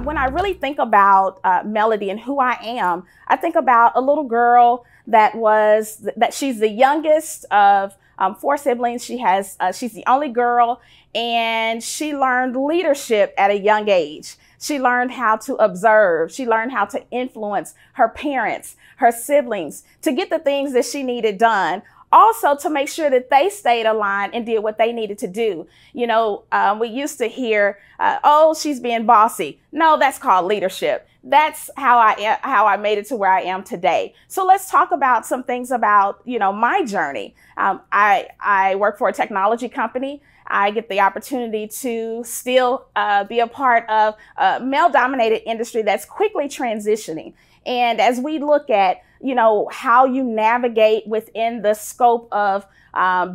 When I really think about Melody and who I am, I think about a little girl that she's the youngest of four siblings. She's the only girl, and she learned leadership at a young age. She learned how to observe. She learned how to influence her parents, her siblings, to get the things that she needed done. Also, to make sure that they stayed aligned and did what they needed to do. You know, we used to hear, oh, she's being bossy. No, that's called leadership. That's how I made it to where I am today. So let's talk about some things about, you know, my journey. I work for a technology company. I get the opportunity to still be a part of a male-dominated industry that's quickly transitioning. And as we look at, you know, how you navigate within the scope of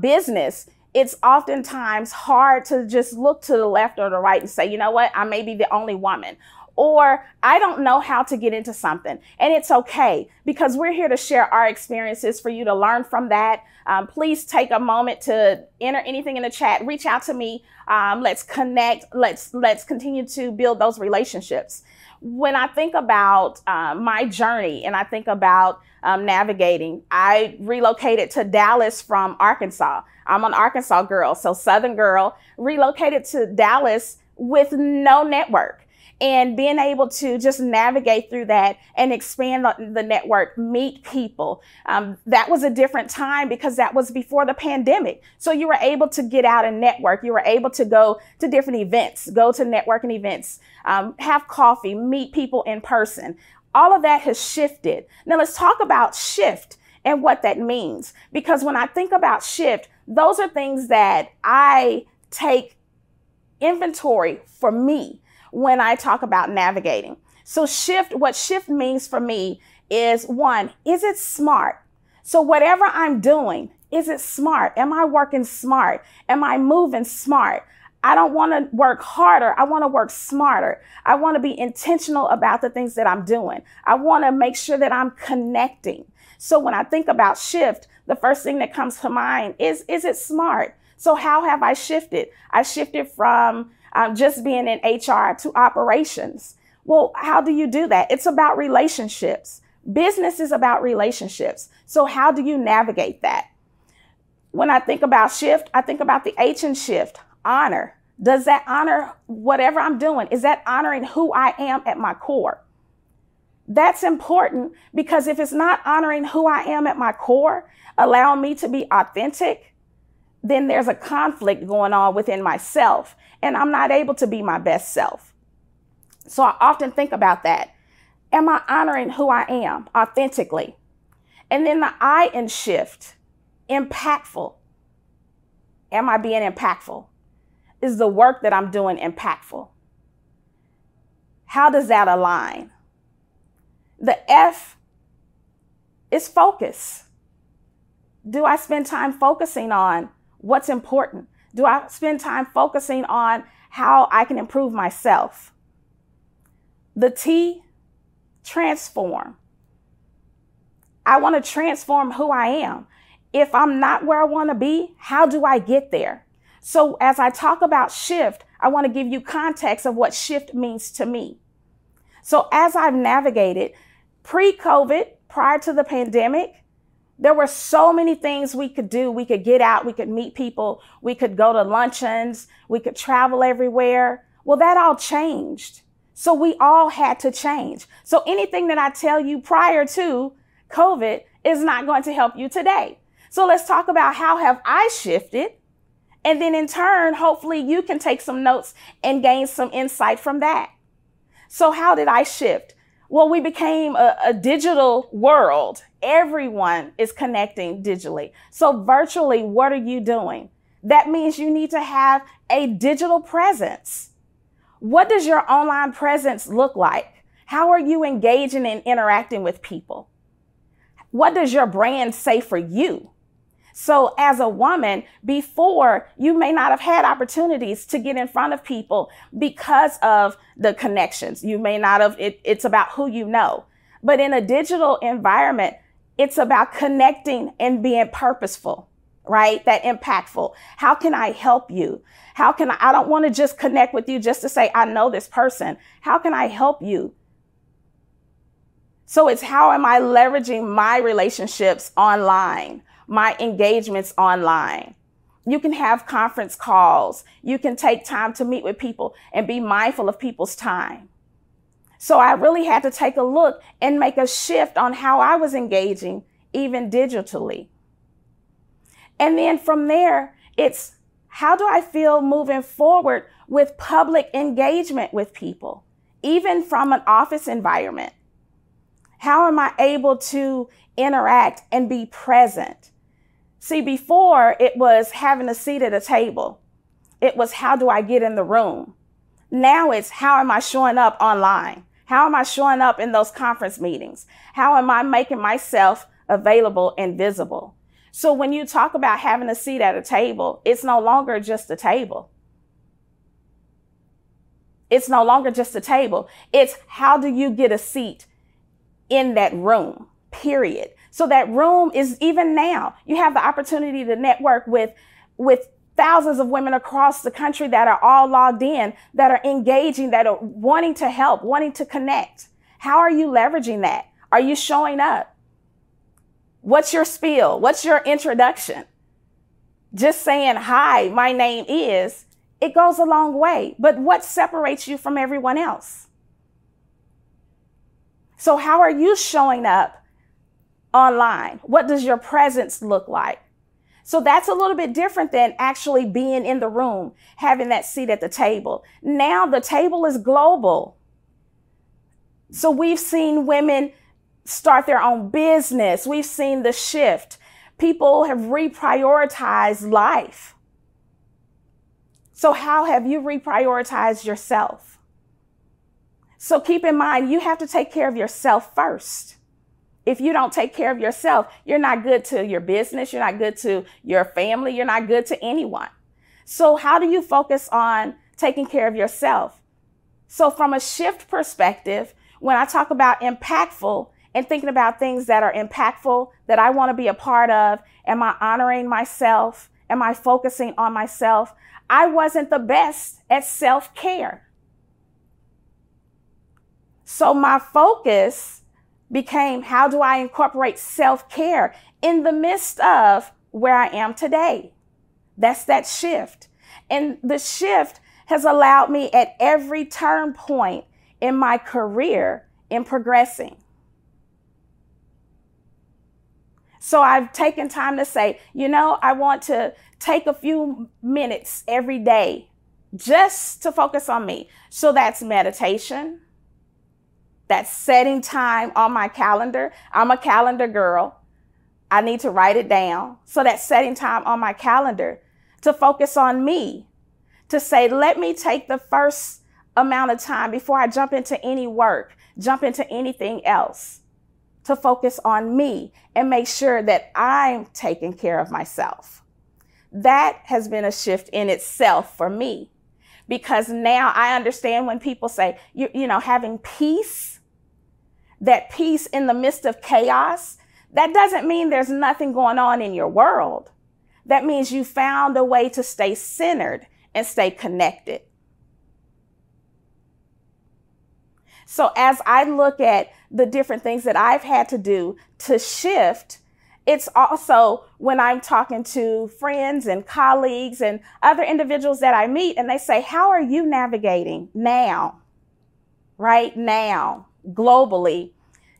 business, it's oftentimes hard to just look to the left or the right and say, you know what, I may be the only woman, or I don't know how to get into something. And it's okay, because we're here to share our experiences for you to learn from that. Please take a moment to enter anything in the chat, reach out to me. Let's connect. Let's continue to build those relationships. When I think about my journey and I think about navigating, I relocated to Dallas from Arkansas. I'm an Arkansas girl, so Southern girl, relocated to Dallas with no network. And being able to just navigate through that and expand the network, meet people. That was a different time because that was before the pandemic. So you were able to get out and network. You were able to go to different events, go to networking events, have coffee, meet people in person. All of that has shifted. Now let's talk about shift and what that means. Because when I think about shift, those are things that I take inventory for me when I talk about navigating. So what shift means for me is, one, is it smart? So whatever I'm doing, is it smart? Am I working smart? Am I moving smart? I don't want to work harder. I want to work smarter. I want to be intentional about the things that I'm doing. I want to make sure that I'm connecting. So when I think about shift, the first thing that comes to mind is it smart? So how have I shifted? I shifted from just being in HR to operations. Well, how do you do that? It's about relationships. Business is about relationships. So how do you navigate that? When I think about shift, I think about the H in shift, honor. Does that honor whatever I'm doing? Is that honoring who I am at my core? That's important, because if it's not honoring who I am at my core, allowing me to be authentic, then there's a conflict going on within myself, and I'm not able to be my best self. So I often think about that. Am I honoring who I am authentically? And then the I in shift, impactful. Am I being impactful? Is the work that I'm doing impactful? How does that align? The F is focus. Do I spend time focusing on what's important? Do I spend time focusing on how I can improve myself? The T, transform. I want to transform who I am. If I'm not where I want to be, how do I get there? So as I talk about shift, I want to give you context of what shift means to me. So as I've navigated pre-COVID, prior to the pandemic, there were so many things we could do. We could get out, we could meet people, we could go to luncheons, we could travel everywhere. Well, that all changed. So we all had to change. So anything that I tell you prior to COVID is not going to help you today. So let's talk about how have I shifted? And then in turn, hopefully you can take some notes and gain some insight from that. So how did I shift? Well, we became a digital world. Everyone is connecting digitally. So virtually, what are you doing? That means you need to have a digital presence. What does your online presence look like? How are you engaging and interacting with people? What does your brand say for you? So as a woman, before, you may not have had opportunities to get in front of people because of the connections. You may not have, it's about who you know. But in a digital environment, it's about connecting and being purposeful. right? That impactful. How can I help you? I don't want to just connect with you just to say, I know this person. How can I help you? So it's how am I leveraging my relationships online, my engagements online? You can have conference calls. You can take time to meet with people and be mindful of people's time. So I really had to take a look and make a shift on how I was engaging, even digitally. And then from there, it's how do I feel moving forward with public engagement with people, even from an office environment? How am I able to interact and be present? See, before it was having a seat at a table. It was how do I get in the room? Now it's how am I showing up online? How am I showing up in those conference meetings? How am I making myself available and visible? So when you talk about having a seat at a table, it's no longer just a table. It's no longer just a table. It's how do you get a seat in that room, period. So that room is even now, you have the opportunity to network with thousands of women across the country that are all logged in, that are engaging, that are wanting to help, wanting to connect. How are you leveraging that? Are you showing up? What's your spiel? What's your introduction? Just saying, hi, my name is, it goes a long way. But what separates you from everyone else? So how are you showing up online? What does your presence look like? So that's a little bit different than actually being in the room, having that seat at the table. Now the table is global. So we've seen women start their own business. We've seen the shift. People have reprioritized life. So how have you reprioritized yourself? So keep in mind, you have to take care of yourself first. If you don't take care of yourself, you're not good to your business. You're not good to your family. You're not good to anyone. So how do you focus on taking care of yourself? So from a shift perspective, when I talk about impactful and thinking about things that are impactful that I want to be a part of, am I honoring myself? Am I focusing on myself? I wasn't the best at self-care. So my focus became, how do I incorporate self-care in the midst of where I am today? That's that shift. And the shift has allowed me at every turn point in my career in progressing. So I've taken time to say, I want to take a few minutes every day just to focus on me. So that's meditation. That's setting time on my calendar. I'm a calendar girl. I need to write it down. So that's setting time on my calendar to focus on me, to say, let me take the first amount of time before I jump into any work, jump into anything else, to focus on me and make sure that I'm taking care of myself. That has been a shift in itself for me, because now I understand when people say, having peace, that peace in the midst of chaos, that doesn't mean there's nothing going on in your world. That means you found a way to stay centered and stay connected. So as I look at the different things that I've had to do to shift, it's also when I'm talking to friends and colleagues and other individuals that I meet, and they say, how are you navigating now, right now? Globally,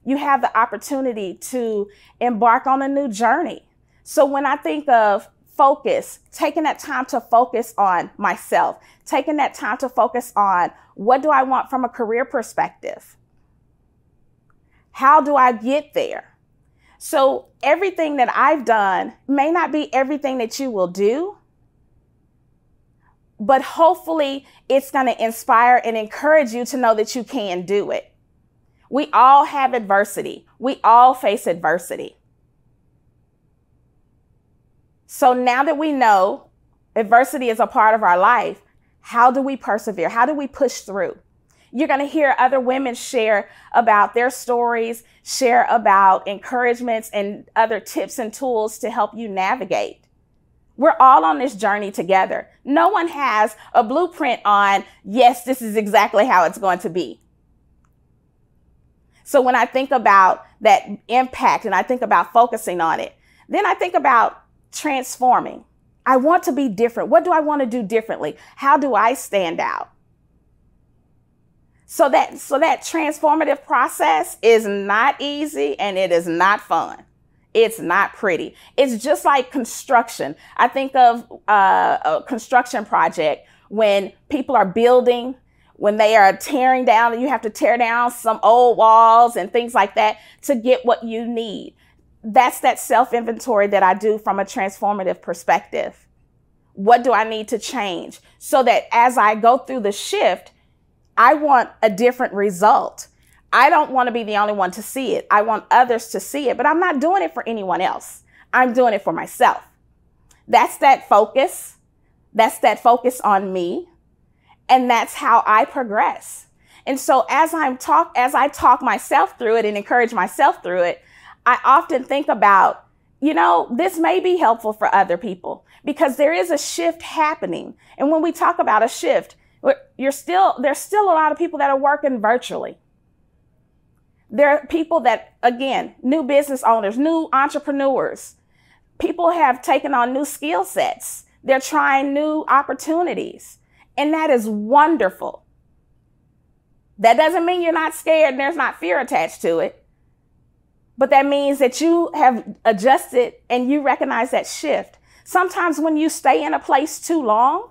you have the opportunity to embark on a new journey. So when I think of focus, taking that time to focus on myself, taking that time to focus on what do I want from a career perspective? How do I get there? So everything that I've done may not be everything that you will do, but hopefully it's going to inspire and encourage you to know that you can do it. We all have adversity. We all face adversity. So now that we know adversity is a part of our life, how do we persevere? How do we push through? You're going to hear other women share about their stories, share about encouragements and other tips and tools to help you navigate. We're all on this journey together. No one has a blueprint on, yes, this is exactly how it's going to be. So when I think about that impact and I think about focusing on it, then I think about transforming. I want to be different. What do I want to do differently? How do I stand out? So that transformative process is not easy and it is not fun. It's not pretty. It's just like construction. I think of a construction project when people are building, when they are tearing down, and you have to tear down some old walls and things like that to get what you need. That's that self-inventory that I do from a transformative perspective. What do I need to change so that as I go through the shift, I want a different result. I don't want to be the only one to see it. I want others to see it, but I'm not doing it for anyone else. I'm doing it for myself. That's that focus. That's that focus on me. And that's how I progress. And so as I talk myself through it and encourage myself through it, I often think about, this may be helpful for other people because there is a shift happening. And when we talk about a shift, there's still a lot of people that are working virtually. There are people that, again, new business owners, new entrepreneurs, people have taken on new skill sets. They're trying new opportunities. And that is wonderful. That doesn't mean you're not scared and there's not fear attached to it. But that means that you have adjusted and you recognize that shift. Sometimes when you stay in a place too long,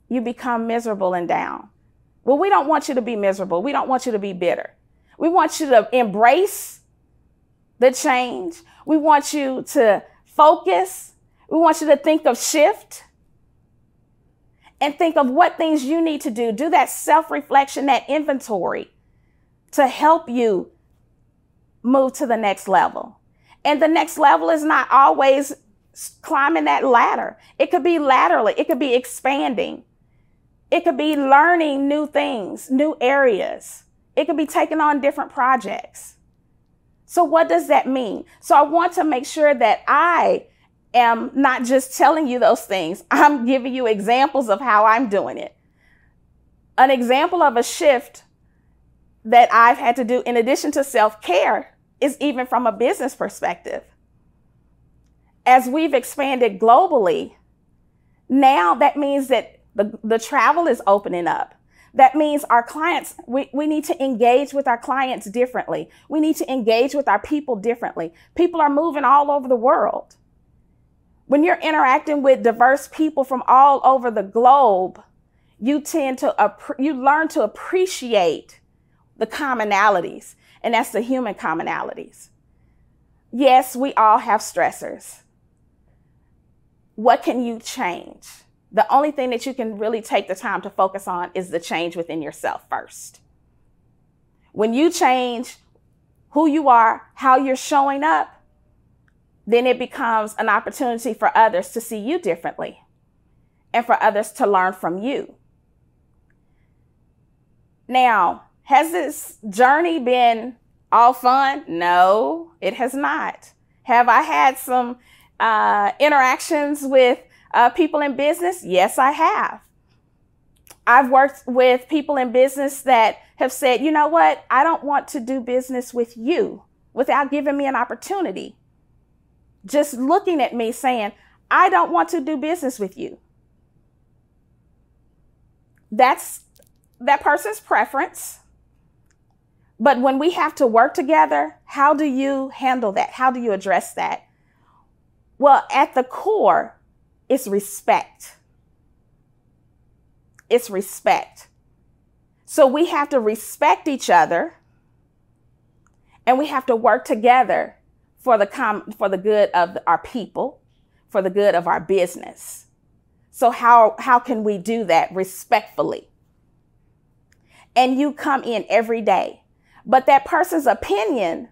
you become miserable and down. Well, we don't want you to be miserable. We don't want you to be bitter. We want you to embrace the change. We want you to focus. We want you to think of shift and think of what things you need to do. Do that self-reflection, that inventory to help you move to the next level. And the next level is not always climbing that ladder. It could be laterally. It could be expanding. It could be learning new things, new areas. It could be taking on different projects. So what does that mean? So I want to make sure that I am not just telling you those things. I'm giving you examples of how I'm doing it. An example of a shift that I've had to do in addition to self-care is even from a business perspective. As we've expanded globally, now that means that the travel is opening up. That means our clients, we need to engage with our clients differently. We need to engage with our people differently. People are moving all over the world. When you're interacting with diverse people from all over the globe, you learn to appreciate the commonalities, and that's the human commonalities. Yes, we all have stressors. What can you change? The only thing that you can really take the time to focus on is the change within yourself first. When you change who you are, how you're showing up, then it becomes an opportunity for others to see you differently and for others to learn from you. Now, has this journey been all fun? No, it has not. Have I had some interactions with people in business? Yes, I have. I've worked with people in business that have said, you know what? I don't want to do business with you without giving me an opportunity. Just looking at me saying, I don't want to do business with you. That's that person's preference. But when we have to work together, how do you handle that? How do you address that? Well, at the core, it's respect. It's respect. So we have to respect each other and we have to work together for the good of our people, for the good of our business. So how can we do that respectfully? And you come in every day, but that person's opinion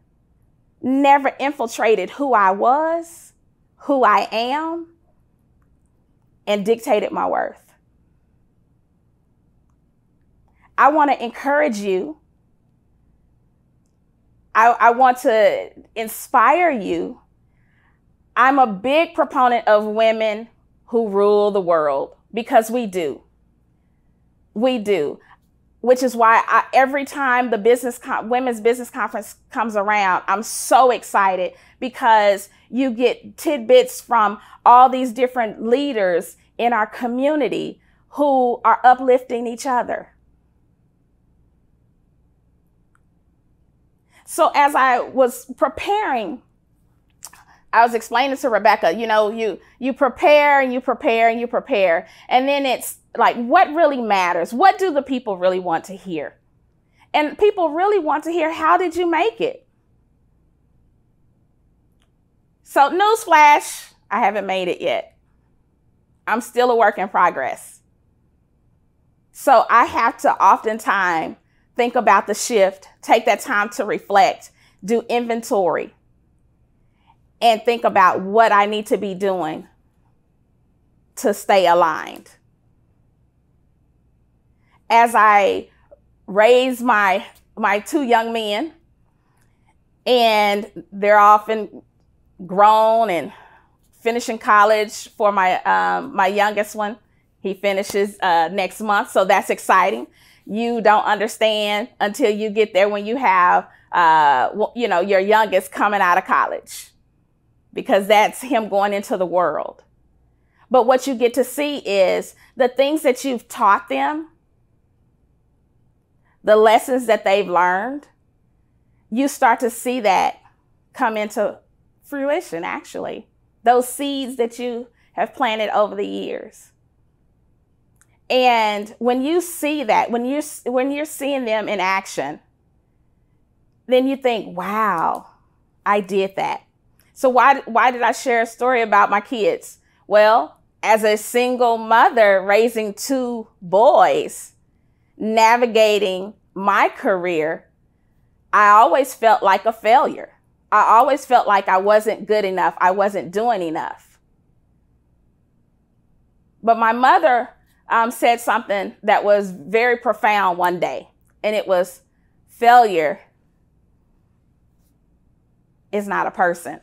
never infiltrated who I was, who I am, and dictated my worth. I want to encourage you. I want to inspire you. I'm a big proponent of women who rule the world, because we do. We do. Which is why every time the women's business conference comes around, I'm so excited, because you get tidbits from all these different leaders in our community who are uplifting each other. So as I was preparing, I was explaining to Rebecca, you prepare and you prepare and you prepare. And then it's like, what really matters? What do the people really want to hear? And people really want to hear, how did you make it? So newsflash, I haven't made it yet. I'm still a work in progress. So I have to oftentimes think about the shift, take that time to reflect, do inventory, and think about what I need to be doing to stay aligned. As I raise my two young men, and they're often grown and finishing college. For my youngest one, he finishes next month, so that's exciting. You don't understand until you get there when you have your youngest coming out of college, because that's him going into the world. But what you get to see is the things that you've taught them, the lessons that they've learned. You start to see that come into fruition, actually. Those seeds that you have planted over the years. And when you see that, when you're seeing them in action, then you think, wow, I did that. So why did I share a story about my kids? Well, as a single mother raising two boys, navigating my career, I always felt like a failure. I always felt like I wasn't good enough. I wasn't doing enough. But my mother said something that was very profound one day, and it was, failure is not a person.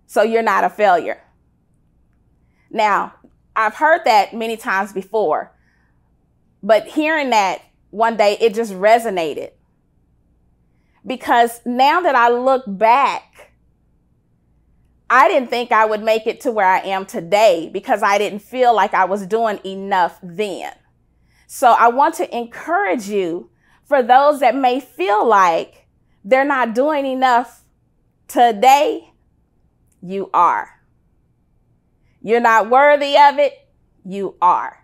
So you're not a failure. Now, I've heard that many times before, but hearing that one day, it just resonated. Because now that I look back, I didn't think I would make it to where I am today, because I didn't feel like I was doing enough then. So I want to encourage you, for those that may feel like they're not doing enough today, you are. You're not worthy of it. You are.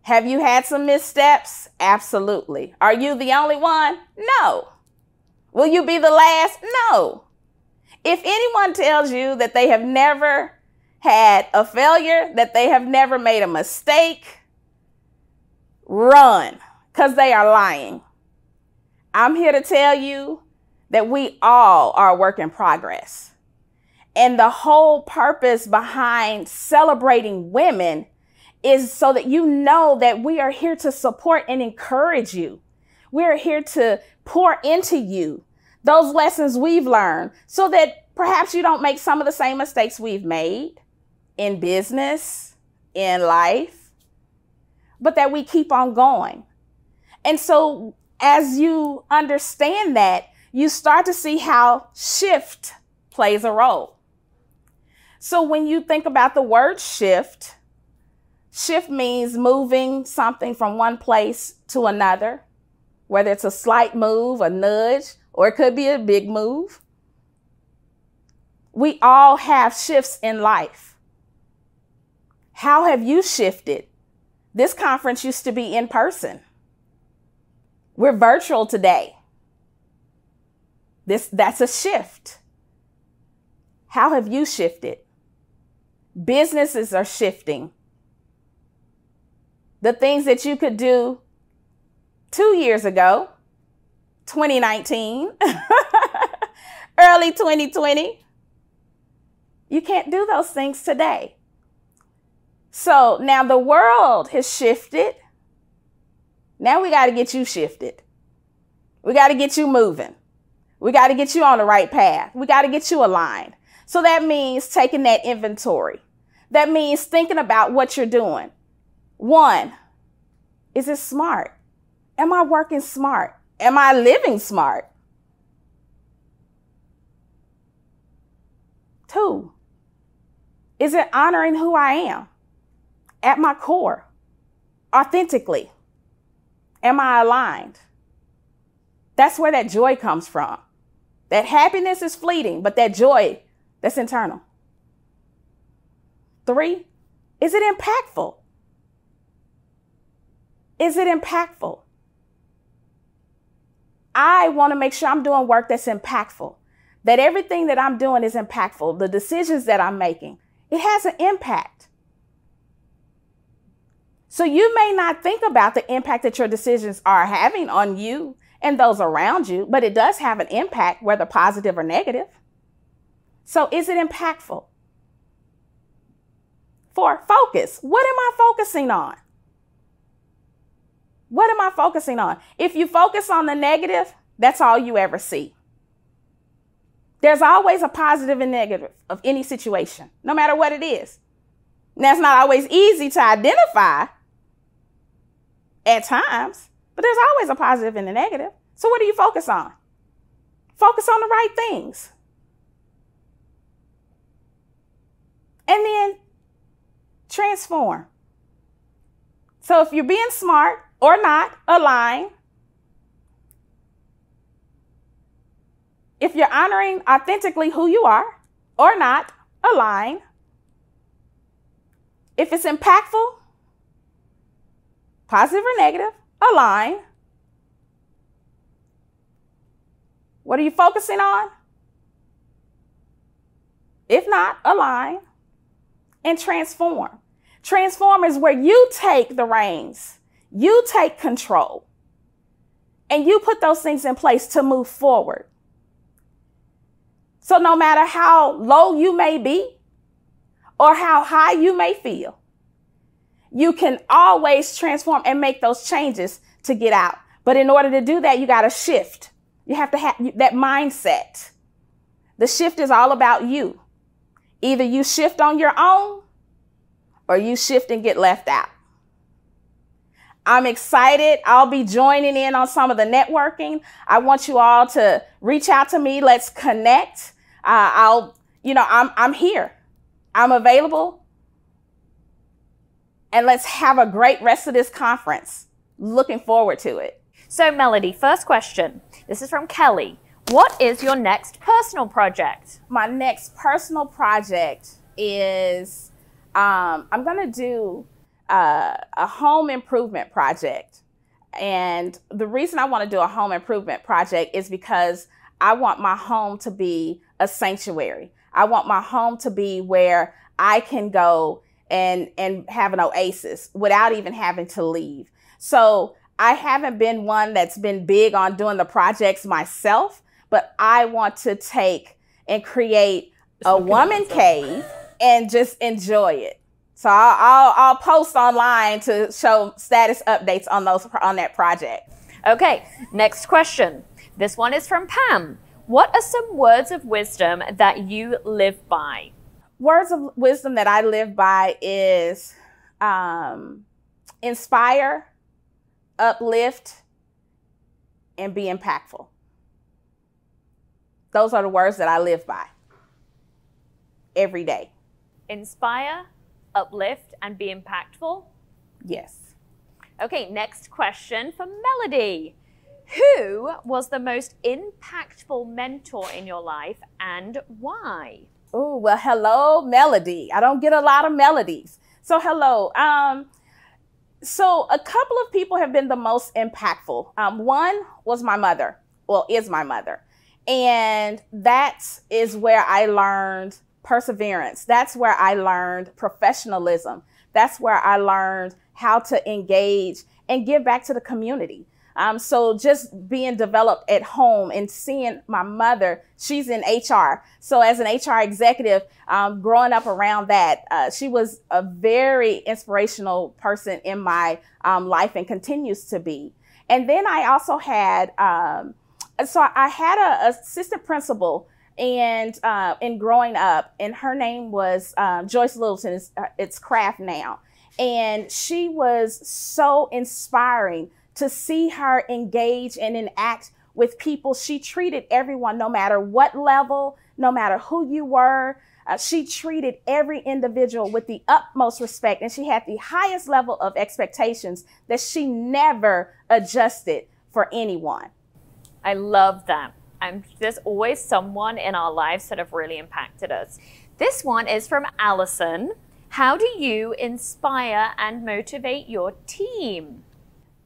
Have you had some missteps? Absolutely. Are you the only one? No. Will you be the last? No. If anyone tells you that they have never had a failure, that they have never made a mistake, run, because they are lying. I'm here to tell you that we all are a work in progress. And the whole purpose behind celebrating women is so that you know that we are here to support and encourage you. We're here to pour into you those lessons we've learned, so that perhaps you don't make some of the same mistakes we've made in business, in life, but that we keep on going. And so as you understand that, you start to see how shift plays a role. So when you think about the word shift, shift means moving something from one place to another, whether it's a slight move, a nudge, or it could be a big move. We all have shifts in life. How have you shifted? This conference used to be in person. We're virtual today. That's a shift. How have you shifted? Businesses are shifting. The things that you could do 2 years ago, 2019, early 2020, you can't do those things today. So now the world has shifted. Now we got to get you shifted. We got to get you moving. We got to get you on the right path. We got to get you aligned. So that means taking that inventory. That means thinking about what you're doing. 1, is it smart? Am I working smart? Am I living smart? 2, is it honoring who I am at my core, authentically? Am I aligned? That's where that joy comes from. That happiness is fleeting, but that joy, that's internal. 3, is it impactful? Is it impactful? I want to make sure I'm doing work that's impactful, that everything that I'm doing is impactful. The decisions that I'm making, it has an impact. So you may not think about the impact that your decisions are having on you and those around you, but it does have an impact, whether positive or negative. So is it impactful? 4, focus. What am I focusing on? What am I focusing on? If you focus on the negative, that's all you ever see. There's always a positive and negative of any situation, no matter what it is. Now, it's not always easy to identify at times, but there's always a positive and a negative. So what do you focus on? Focus on the right things. And then transform. So if you're being smart or not, align. If you're honoring authentically who you are or not, align. If it's impactful, positive or negative, align. What are you focusing on? If not, align. And transform. Transform is where you take the reins, you take control, and you put those things in place to move forward. So no matter how low you may be or how high you may feel, you can always transform and make those changes to get out. But in order to do that, you got to shift. You have to have that mindset. The shift is all about you. Either you shift on your own or you shift and get left out. I'm excited. I'll be joining in on some of the networking. I want you all to reach out to me. Let's connect. I'm here. I'm available. And let's have a great rest of this conference. Looking forward to it. So Melody, first question. This is from Kelly. What is your next personal project? My next personal project is I'm going to do a home improvement project. And the reason I want to do a home improvement project is because I want my home to be a sanctuary. I want my home to be where I can go and have an oasis without even having to leave. So I haven't been one that's been big on doing the projects myself, but I want to take and create a woman cave and just enjoy it. So I'll post online to show status updates on that project. Okay, next question. This one is from Pam. What are some words of wisdom that you live by? Words of wisdom that I live by is inspire, uplift, and be impactful. Those are the words that I live by every day. Inspire, uplift, and be impactful? Yes. Okay, next question for Melody. Who was the most impactful mentor in your life and why? Oh, well, hello, Melody. I don't get a lot of melodies. So hello. So a couple of people have been the most impactful. One was my mother, is my mother. And that is where I learned perseverance. That's where I learned professionalism. That's where I learned how to engage and give back to the community. So just being developed at home and seeing my mother, she's in HR. So as an HR executive, growing up around that, she was a very inspirational person in my life and continues to be. And then I also had So I had a assistant principal and in growing up, and her name was Joyce Littleton. It's Craft now. And she was so inspiring to see her engage and enact with people. She treated everyone, no matter what level, no matter who you were. She treated every individual with the utmost respect, and she had the highest level of expectations that she never adjusted for anyone. I love that. There's always someone in our lives that have really impacted us. This one is from Allison. How do you inspire and motivate your team?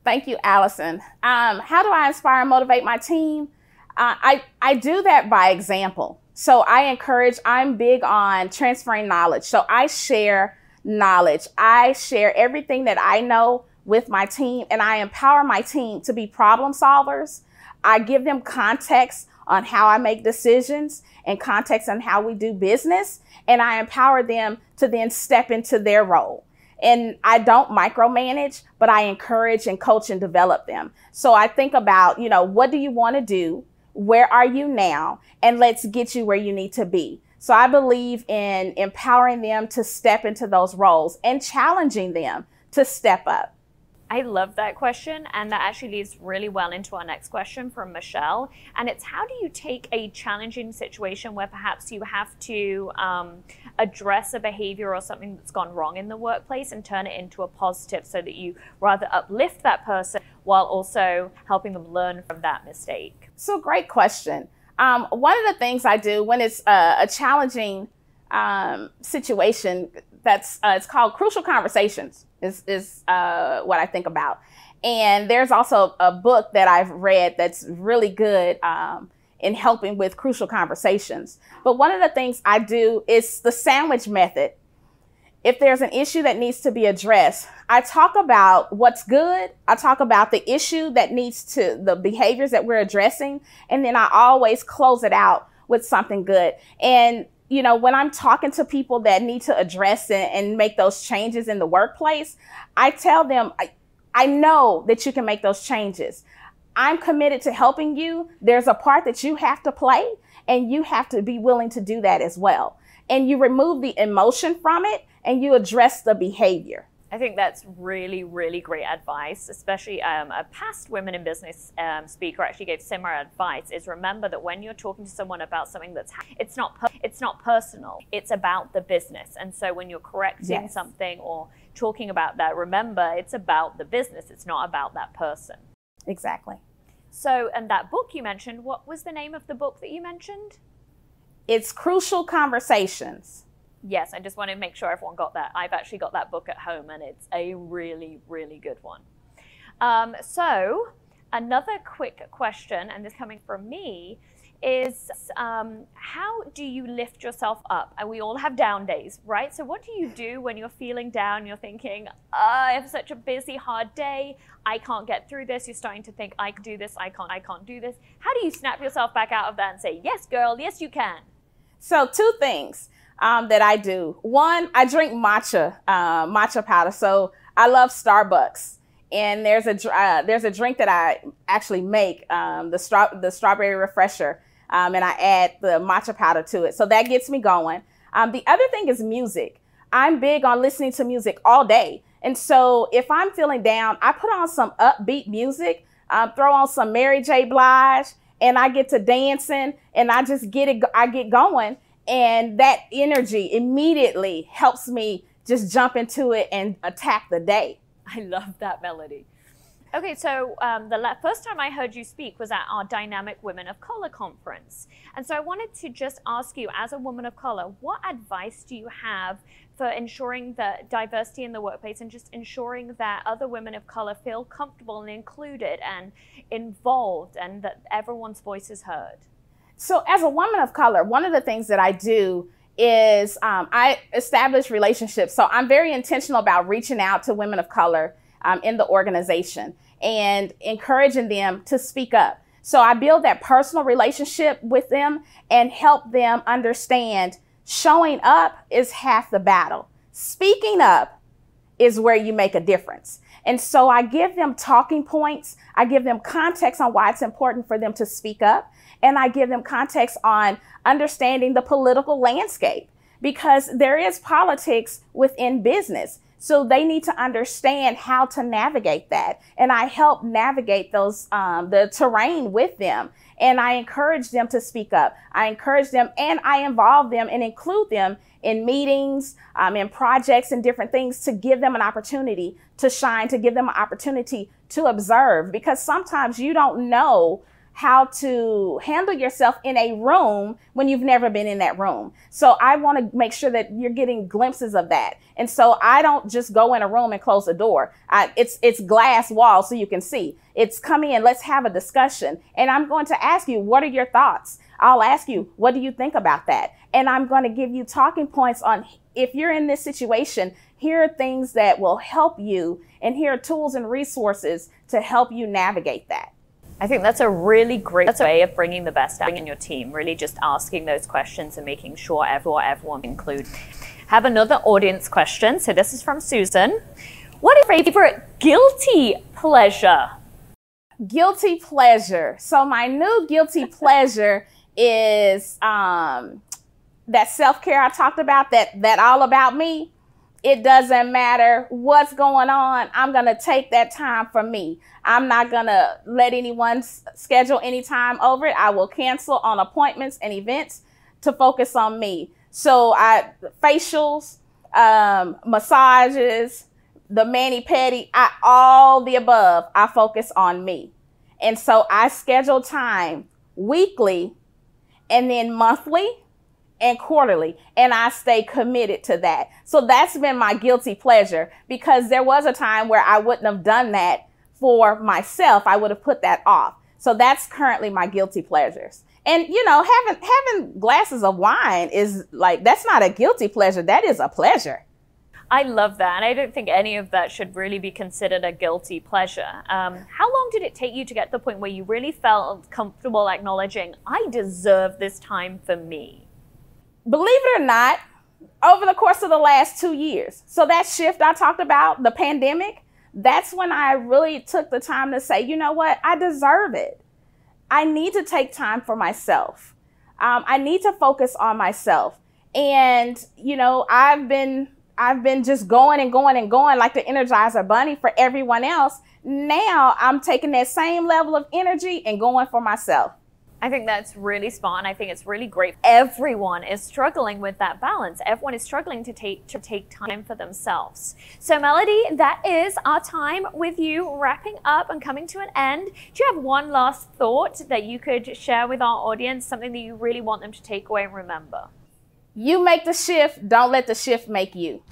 Thank you, Allison. How do I inspire and motivate my team? I do that by example. So I'm big on transferring knowledge. So I share knowledge. I share everything that I know with my team, and I empower my team to be problem solvers. I give them context on how I make decisions and context on how we do business, and I empower them to then step into their role. And I don't micromanage, but I encourage and coach and develop them. So I think about, what do you want to do? Where are you now? And let's get you where you need to be. So I believe in empowering them to step into those roles and challenging them to step up. I love that question, and that actually leads really well into our next question from Michelle. And it's, how do you take a challenging situation where perhaps you have to address a behavior or something that's gone wrong in the workplace and turn it into a positive, so that you rather uplift that person while also helping them learn from that mistake? So great question. One of the things I do when it's a challenging situation, it's called crucial conversations, is what I think about. And there's also a book that I've read that's really good in helping with crucial conversations. But one of the things I do is the sandwich method. If there's an issue that needs to be addressed, I talk about what's good. I talk about the issue that the behaviors that we're addressing. And then I always close it out with something good. And when I'm talking to people that need to address and make those changes in the workplace, I tell them, I know that you can make those changes. I'm committed to helping you. There's a part that you have to play, and you have to be willing to do that as well. And you remove the emotion from it, and you address the behavior. I think that's really, really great advice, especially a past Women in Business speaker actually gave similar advice, is remember that when you're talking to someone about something it's not personal, it's about the business. And so when you're correcting something or talking about that, remember it's about the business, it's not about that person. Exactly. So, and that book you mentioned, what was the name of the book that you mentioned? It's Crucial Conversations. Yes, I just want to make sure everyone got that. I've actually got that book at home, and it's a really, really good one. So another quick question, and this coming from me, is how do you lift yourself up? And we all have down days, right? So what do you do when you're feeling down, you're thinking, I have such a busy, hard day, I can't get through this. You're starting to think, I can do this, I can't do this. How do you snap yourself back out of that and say, yes, girl, yes, you can? So two things that I do. One, I drink matcha powder. So I love Starbucks, and there's a drink that I actually make, the strawberry refresher, and I add the matcha powder to it. So that gets me going. The other thing is music. I'm big on listening to music all day. And so if I'm feeling down, I put on some upbeat music, throw on some Mary J. Blige, and I get to dancing, and I get going. And that energy immediately helps me just jump into it and attack the day. I love that melody. Okay, so the first time I heard you speak was at our Dynamic Women of Color conference. And so I wanted to just ask you, as a woman of color, what advice do you have for ensuring that diversity in the workplace and just ensuring that other women of color feel comfortable and included and involved, and that everyone's voice is heard? So as a woman of color, one of the things that I do is I establish relationships. So I'm very intentional about reaching out to women of color in the organization and encouraging them to speak up. So I build that personal relationship with them and help them understand showing up is half the battle. Speaking up is where you make a difference. And so I give them talking points. I give them context on why it's important for them to speak up. And I give them context on understanding the political landscape, because there is politics within business. So they need to understand how to navigate that. And I help navigate those, the terrain with them. And I encourage them to speak up. I encourage them, and I involve them and include them in meetings, in projects and different things, to give them an opportunity to shine, to give them an opportunity to observe, because sometimes you don't know how to handle yourself in a room when you've never been in that room. So I want to make sure that you're getting glimpses of that. And so I don't just go in a room and close the door. It's glass walls so you can see. It's come in, let's have a discussion. And I'm going to ask you, what are your thoughts? I'll ask you, what do you think about that? And I'm going to give you talking points on, if you're in this situation, here are things that will help you, and here are tools and resources to help you navigate that. I think that's a really great way of bringing the best out in your team, really just asking those questions and making sure everyone included. Have another audience question. So this is from Susan. What is your favorite guilty pleasure? Guilty pleasure. So my new guilty pleasure is that self-care I talked about, that all about me. It doesn't matter what's going on. I'm going to take that time for me. I'm not going to let anyone schedule any time over it. I will cancel on appointments and events to focus on me. So facials, massages, the mani-pedi, all the above, I focus on me. And so I schedule time weekly and then monthly and quarterly, and I stay committed to that. So that's been my guilty pleasure, because there was a time where I wouldn't have done that for myself. I would have put that off. So that's currently my guilty pleasures. And you know, having glasses of wine is like, that's not a guilty pleasure. That is a pleasure. I love that. And I don't think any of that should really be considered a guilty pleasure. How long did it take you to get to the point where you really felt comfortable acknowledging, I deserve this time for me? Believe it or not, over the course of the last 2 years. So that shift I talked about, the pandemic, that's when I really took the time to say, you know what, I deserve it. I need to take time for myself. I need to focus on myself. And, you know, I've been just going and going and going like the Energizer Bunny for everyone else. Now I'm taking that same level of energy and going for myself. I think that's really smart, and I think it's really great. Everyone is struggling with that balance. Everyone is struggling to take time for themselves. So Melody, that is our time with you wrapping up and coming to an end. Do you have one last thought that you could share with our audience, something that you really want them to take away and remember? You make the shift, don't let the shift make you.